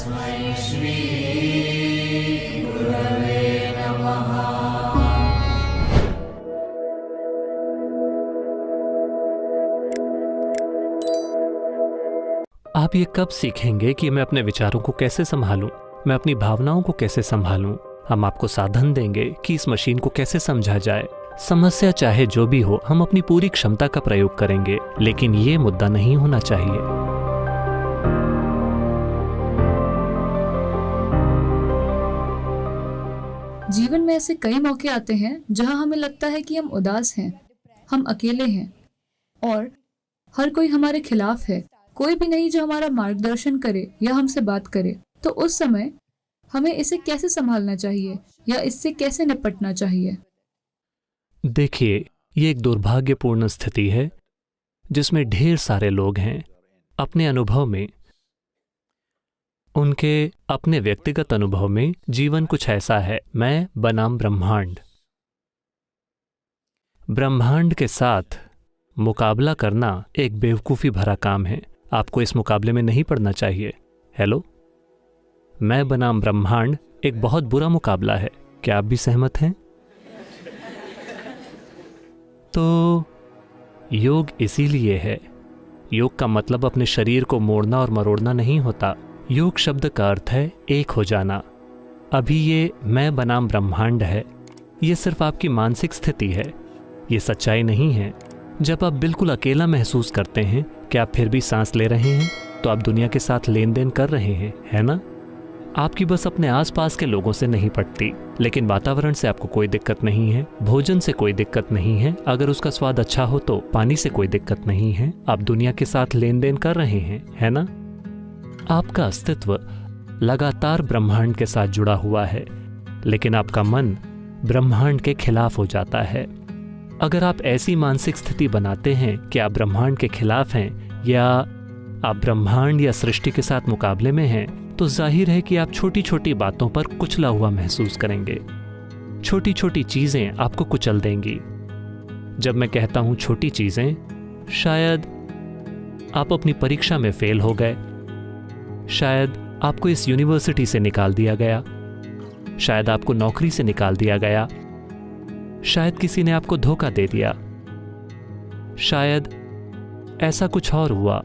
आप ये कब सीखेंगे कि मैं अपने विचारों को कैसे संभालूं, मैं अपनी भावनाओं को कैसे संभालूं? हम आपको साधन देंगे कि इस मशीन को कैसे समझा जाए। समस्या चाहे जो भी हो, हम अपनी पूरी क्षमता का प्रयोग करेंगे, लेकिन ये मुद्दा नहीं होना चाहिए। जीवन में ऐसे कई मौके आते हैं जहां हमें लगता है कि हम उदास हैं, हम अकेले हैं और हर कोई हमारे खिलाफ है। कोई भी नहीं जो हमारा मार्गदर्शन करे या हमसे बात करे। तो उस समय हमें इसे कैसे संभालना चाहिए या इससे कैसे निपटना चाहिए? देखिए, ये एक दुर्भाग्यपूर्ण स्थिति है जिसमें ढेर सारे लोग हैं। अपने अनुभव में, उनके अपने व्यक्तिगत अनुभव में जीवन कुछ ऐसा है, मैं बनाम ब्रह्मांड। ब्रह्मांड के साथ मुकाबला करना एक बेवकूफ़ी भरा काम है। आपको इस मुकाबले में नहीं पड़ना चाहिए। हेलो, मैं बनाम ब्रह्मांड एक बहुत बुरा मुकाबला है। क्या आप भी सहमत हैं? तो योग इसीलिए है। योग का मतलब अपने शरीर को मोड़ना और मरोड़ना नहीं होता। योग शब्द का अर्थ है एक हो जाना। अभी ये मैं बनाम ब्रह्मांड है, ये सिर्फ आपकी मानसिक स्थिति है, ये सच्चाई नहीं है। जब आप बिल्कुल अकेला महसूस करते हैं, क्या आप फिर भी सांस ले रहे हैं? तो आप दुनिया के साथ लेन देन कर रहे हैं, है ना? आपकी बस अपने आसपास के लोगों से नहीं पटती, लेकिन वातावरण से आपको कोई दिक्कत नहीं है, भोजन से कोई दिक्कत नहीं है, अगर उसका स्वाद अच्छा हो तो पानी से कोई दिक्कत नहीं है। आप दुनिया के साथ लेन देन कर रहे हैं, है ना? आपका अस्तित्व लगातार ब्रह्मांड के साथ जुड़ा हुआ है, लेकिन आपका मन ब्रह्मांड के खिलाफ हो जाता है। अगर आप ऐसी मानसिक स्थिति बनाते हैं कि आप ब्रह्मांड के खिलाफ हैं या आप ब्रह्मांड या सृष्टि के साथ मुकाबले में हैं, तो जाहिर है कि आप छोटी छोटी बातों पर कुचला हुआ महसूस करेंगे। छोटी छोटी चीजें आपको कुचल देंगी। जब मैं कहता हूं छोटी चीजें, शायद आप अपनी परीक्षा में फेल हो गए, शायद आपको इस यूनिवर्सिटी से निकाल दिया गया, शायद आपको नौकरी से निकाल दिया गया, शायद किसी ने आपको धोखा दे दिया, शायद ऐसा कुछ और हुआ।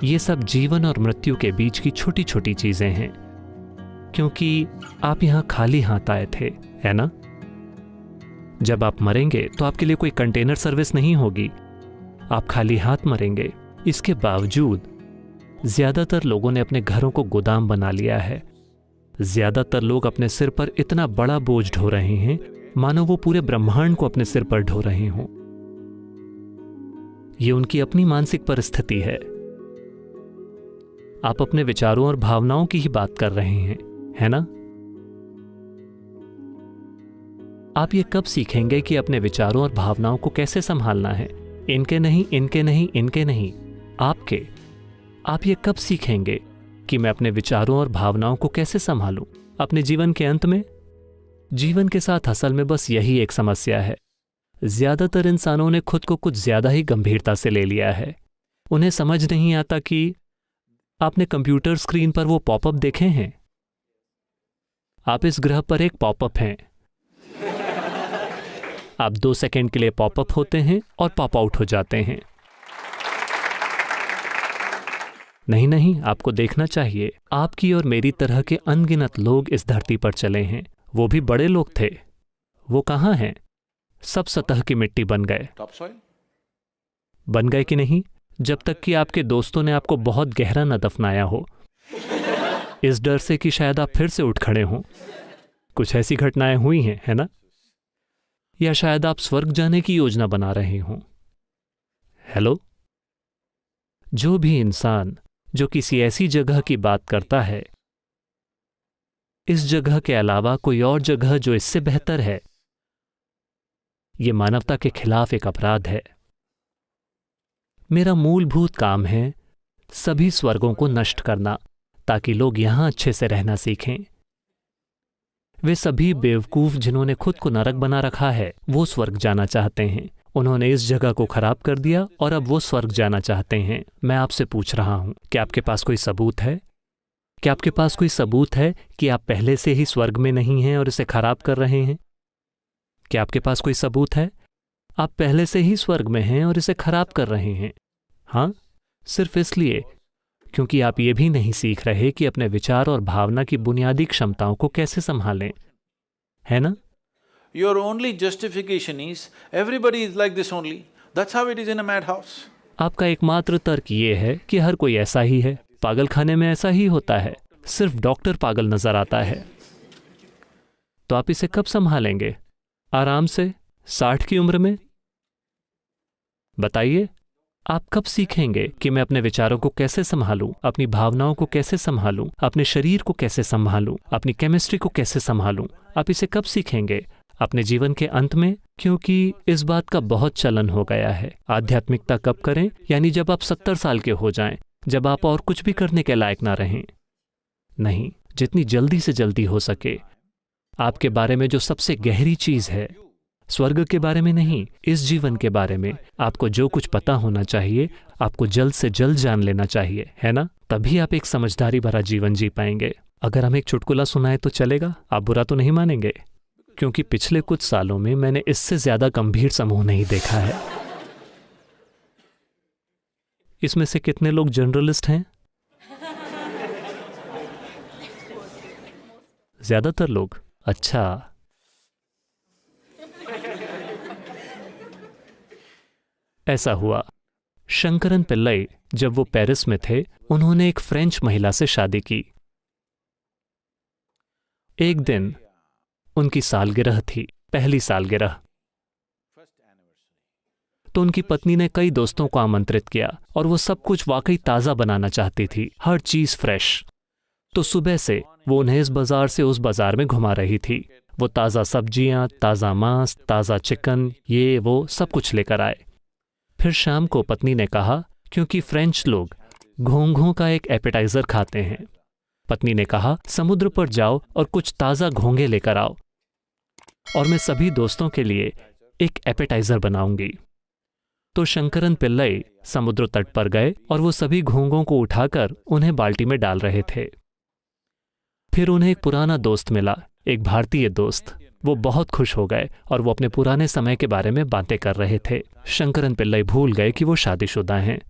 ये सब जीवन और मृत्यु के बीच की छोटी छोटी चीजें हैं, क्योंकि आप यहां खाली हाथ आए थे, है ना? जब आप मरेंगे तो आपके लिए कोई कंटेनर सर्विस नहीं होगी, आप खाली हाथ मरेंगे। इसके बावजूद ज्यादातर लोगों ने अपने घरों को गोदाम बना लिया है। ज्यादातर लोग अपने सिर पर इतना बड़ा बोझ ढो रहे हैं मानो वो पूरे ब्रह्मांड को अपने सिर पर ढो रहे हों। ये उनकी अपनी मानसिक परिस्थिति है। आप अपने विचारों और भावनाओं की ही बात कर रहे हैं, है ना? आप ये कब सीखेंगे कि अपने विचारों और भावनाओं को कैसे संभालना है? इनके नहीं, इनके नहीं, इनके नहीं, आपके। आप ये कब सीखेंगे कि मैं अपने विचारों और भावनाओं को कैसे संभालूं अपने जीवन के अंत में? जीवन के साथ असल में बस यही एक समस्या है। ज्यादातर इंसानों ने खुद को कुछ ज्यादा ही गंभीरता से ले लिया है। उन्हें समझ नहीं आता कि आपने कंप्यूटर स्क्रीन पर वो पॉपअप देखे हैं? आप इस ग्रह पर एक पॉपअप हैं। आप 2 सेकंड के लिए पॉपअप होते हैं और पॉप आउट हो जाते हैं। नहीं नहीं, आपको देखना चाहिए। आपकी और मेरी तरह के अनगिनत लोग इस धरती पर चले हैं। वो भी बड़े लोग थे। वो कहाँ हैं? सब सतह की मिट्टी बन गए। बन गए कि नहीं? जब तक कि आपके दोस्तों ने आपको बहुत गहरा न दफनाया हो, इस डर से कि शायद आप फिर से उठ खड़े हों। कुछ ऐसी घटनाएं हुई हैं, है ना? या शायद आप स्वर्ग जाने की योजना बना रहे हों। हेलो, जो भी इंसान जो किसी ऐसी जगह की बात करता है, इस जगह के अलावा कोई और जगह जो इससे बेहतर है, यह मानवता के खिलाफ एक अपराध है। मेरा मूलभूत काम है सभी स्वर्गों को नष्ट करना, ताकि लोग यहां अच्छे से रहना सीखें। वे सभी बेवकूफ जिन्होंने खुद को नरक बना रखा है, वो स्वर्ग जाना चाहते हैं। उन्होंने इस जगह को खराब कर दिया और अब वो स्वर्ग जाना चाहते हैं। मैं आपसे पूछ रहा हूं, क्या आपके पास कोई सबूत है? क्या आपके पास कोई सबूत है कि आप पहले से ही स्वर्ग में नहीं हैं और इसे खराब कर रहे हैं? क्या आपके पास कोई सबूत है? आप पहले से ही स्वर्ग में हैं और इसे खराब कर रहे हैं। हाँ, सिर्फ इसलिए क्योंकि आप ये भी नहीं सीख रहे कि अपने विचार और भावना की बुनियादी क्षमताओं को कैसे संभालें, है ना? Your only justification is, everybody is like this only. That's how it is in a madhouse. आपका एकमात्र तर्क ये है कि हर कोई ऐसा ही है, पागलखाने में ऐसा ही होता है, सिर्फ डॉक्टर पागल नजर आता है। तो आप इसे कब संभालेंगे? आराम से, 60 की उम्र में? बताइए, आप कब सीखेंगे कि मैं अपने विचारों को कैसे संभालूं, अपनी भावनाओं को कैसे संभालूं, अपने शरीर को कैसे संभालूं, अपनी केमिस्ट्री को कैसे संभालूं? आप इसे कब सीखेंगे? अपने जीवन के अंत में? क्योंकि इस बात का बहुत चलन हो गया है। आध्यात्मिकता कब करें? यानी जब आप 70 साल के हो जाएं, जब आप और कुछ भी करने के लायक ना रहें। नहीं, जितनी जल्दी से जल्दी हो सके। आपके बारे में जो सबसे गहरी चीज है, स्वर्ग के बारे में नहीं, इस जीवन के बारे में आपको जो कुछ पता होना चाहिए, आपको जल्द से जल्द जान लेना चाहिए, है ना? तभी आप एक समझदारी भरा जीवन जी पाएंगे। अगर हम एक चुटकुला सुनाए तो चलेगा? आप बुरा तो नहीं मानेंगे? क्योंकि पिछले कुछ सालों में मैंने इससे ज्यादा गंभीर समूह नहीं देखा है। इसमें से कितने लोग जर्नलिस्ट हैं? ज्यादातर लोग। अच्छा, ऐसा हुआ, शंकरन पिल्लई जब वो पेरिस में थे, उन्होंने एक फ्रेंच महिला से शादी की। एक दिन उनकी सालगिरह थी, पहली सालगिरह। तो उनकी पत्नी ने कई दोस्तों को आमंत्रित किया और वो सब कुछ वाकई ताज़ा बनाना चाहती थी, हर चीज़ फ्रेश। तो सुबह से वो उन्हें इस बाजार से उस बाजार में घुमा रही थी। वो ताज़ा सब्जियां, ताज़ा मांस, ताज़ा चिकन, ये वो सब कुछ लेकर आए। फिर शाम को पत्नी ने कहा, क्योंकि फ्रेंच लोग घोंघों का एक एपेटाइजर खाते हैं, पत्नी ने कहा समुद्र पर जाओ और कुछ ताज़ा घोंघे लेकर आओ और मैं सभी दोस्तों के लिए एक एपेटाइजर बनाऊंगी। तो शंकरन पिल्लई समुद्र तट पर गए और वो सभी घोंघों को उठाकर उन्हें बाल्टी में डाल रहे थे। फिर उन्हें एक पुराना दोस्त मिला, एक भारतीय दोस्त। वो बहुत खुश हो गए और वो अपने पुराने समय के बारे में बातें कर रहे थे। शंकरन पिल्लई भूल गए कि वो शादीशुदा हैं।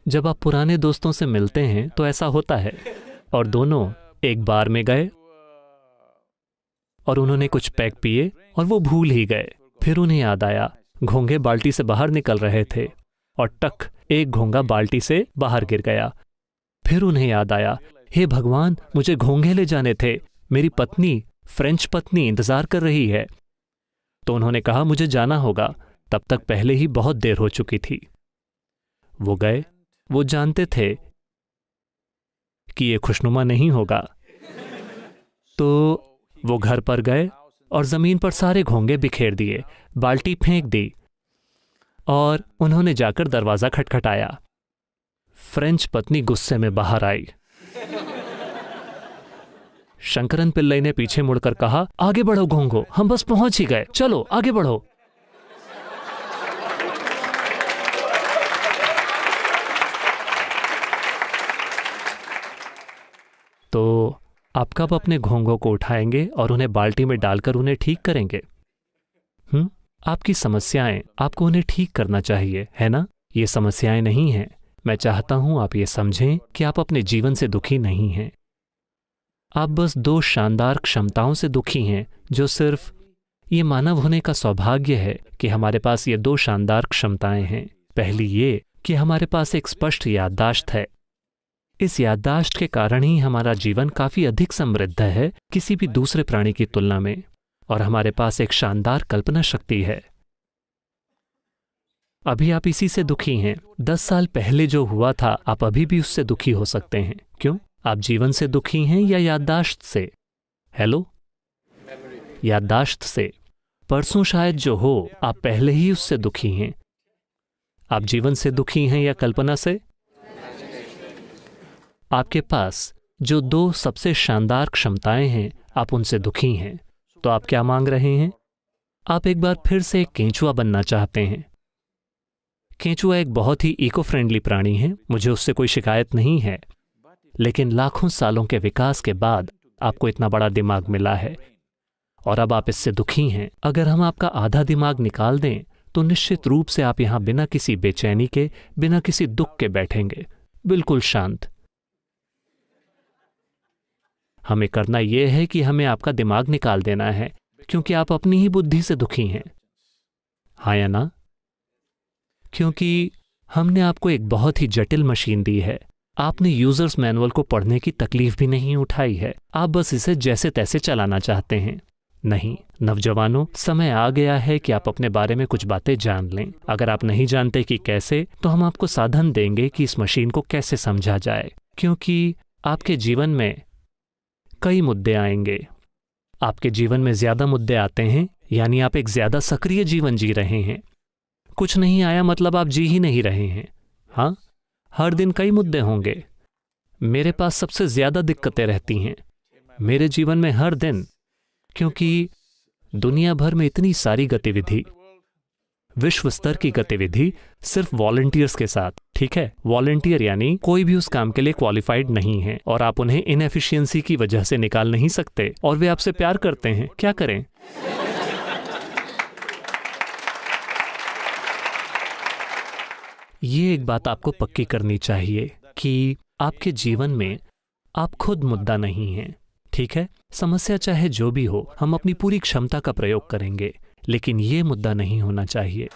जब आप पुराने दोस्तों से मिलते हैं तो ऐसा होता है। और दोनों एक बार में गए और उन्होंने कुछ पैक पिए और वो भूल ही गए। फिर उन्हें याद आया, घोंघे बाल्टी से बाहर निकल रहे थे और टक, एक घोंघा बाल्टी से बाहर गिर गया। फिर उन्हें याद आया, हे भगवान, मुझे घोंघे ले जाने थे, मेरी पत्नी, फ्रेंच पत्नी इंतजार कर रही है। तो उन्होंने कहा मुझे जाना होगा। तब तक पहले ही बहुत देर हो चुकी थी। वो गए। वो जानते थे कि ये खुशनुमा नहीं होगा। तो वो घर पर गए और जमीन पर सारे घोंघे बिखेर दिए, बाल्टी फेंक दी और उन्होंने जाकर दरवाजा खटखटाया। फ्रेंच पत्नी गुस्से में बाहर आई। शंकरन पिल्लई ने पीछे मुड़कर कहा, आगे बढ़ो घोंघो, हम बस पहुंच ही गए, चलो आगे बढ़ो। तो आप कब अपने घोंघों को उठाएंगे और उन्हें बाल्टी में डालकर उन्हें ठीक करेंगे? आपकी समस्याएं, आपको उन्हें ठीक करना चाहिए, है ना? ये समस्याएं नहीं हैं। मैं चाहता हूं आप ये समझें कि आप अपने जीवन से दुखी नहीं हैं। आप बस 2 शानदार क्षमताओं से दुखी हैं, जो सिर्फ ये मानव होने का सौभाग्य है कि हमारे पास ये 2 शानदार क्षमताएं हैं। पहली ये कि हमारे पास एक स्पष्ट याददाश्त है। इस याददाश्त के कारण ही हमारा जीवन काफी अधिक समृद्ध है किसी भी दूसरे प्राणी की तुलना में, और हमारे पास एक शानदार कल्पना शक्ति है। अभी आप इसी से दुखी हैं। 10 साल पहले जो हुआ था, आप अभी भी उससे दुखी हो सकते हैं। क्यों? आप जीवन से दुखी हैं या याददाश्त से? हेलो? याददाश्त से। परसों शायद जो हो, आप पहले ही उससे दुखी हैं। आप जीवन से दुखी हैं या कल्पना से? आपके पास जो 2 सबसे शानदार क्षमताएं हैं, आप उनसे दुखी हैं। तो आप क्या मांग रहे हैं? आप एक बार फिर से एक केंचुआ बनना चाहते हैं। केंचुआ एक बहुत ही इको फ्रेंडली प्राणी है, मुझे उससे कोई शिकायत नहीं है। लेकिन लाखों सालों के विकास के बाद आपको इतना बड़ा दिमाग मिला है और अब आप इससे दुखी हैं। अगर हम आपका आधा दिमाग निकाल दें तो निश्चित रूप से आप यहां बिना किसी बेचैनी के, बिना किसी दुख के बैठेंगे, बिल्कुल शांत। हमें करना यह है कि हमें आपका दिमाग निकाल देना है, क्योंकि आप अपनी ही बुद्धि से दुखी हैं। हाँ या ना? क्योंकि हमने आपको एक बहुत ही जटिल मशीन दी है। आपने यूजर्स मैनुअल को पढ़ने की तकलीफ भी नहीं उठाई है। आप बस इसे जैसे तैसे चलाना चाहते हैं। नहीं नौजवानों, समय आ गया है कि आप अपने बारे में कुछ बातें जान लें। अगर आप नहीं जानते कि कैसे, तो हम आपको साधन देंगे कि इस मशीन को कैसे समझा जाए। क्योंकि आपके जीवन में कई मुद्दे आएंगे। आपके जीवन में ज्यादा मुद्दे आते हैं, यानी आप एक ज्यादा सक्रिय जीवन जी रहे हैं। कुछ नहीं आया मतलब आप जी ही नहीं रहे हैं। हाँ, हर दिन कई मुद्दे होंगे। मेरे पास सबसे ज्यादा दिक्कतें रहती हैं मेरे जीवन में हर दिन, क्योंकि दुनिया भर में इतनी सारी गतिविधि, विश्व स्तर की गतिविधि सिर्फ वॉलंटियर्स के साथ। ठीक है, वॉलंटियर यानी कोई भी उस काम के लिए क्वालिफाइड नहीं है और आप उन्हें इनएफिशिएंसी की वजह से निकाल नहीं सकते, और वे आपसे प्यार करते हैं। क्या करें? ये एक बात आपको पक्की करनी चाहिए कि आपके जीवन में आप खुद मुद्दा नहीं हैं। ठीक है, समस्या चाहे जो भी हो, हम अपनी पूरी क्षमता का प्रयोग करेंगे, लेकिन ये मुद्दा नहीं होना चाहिए।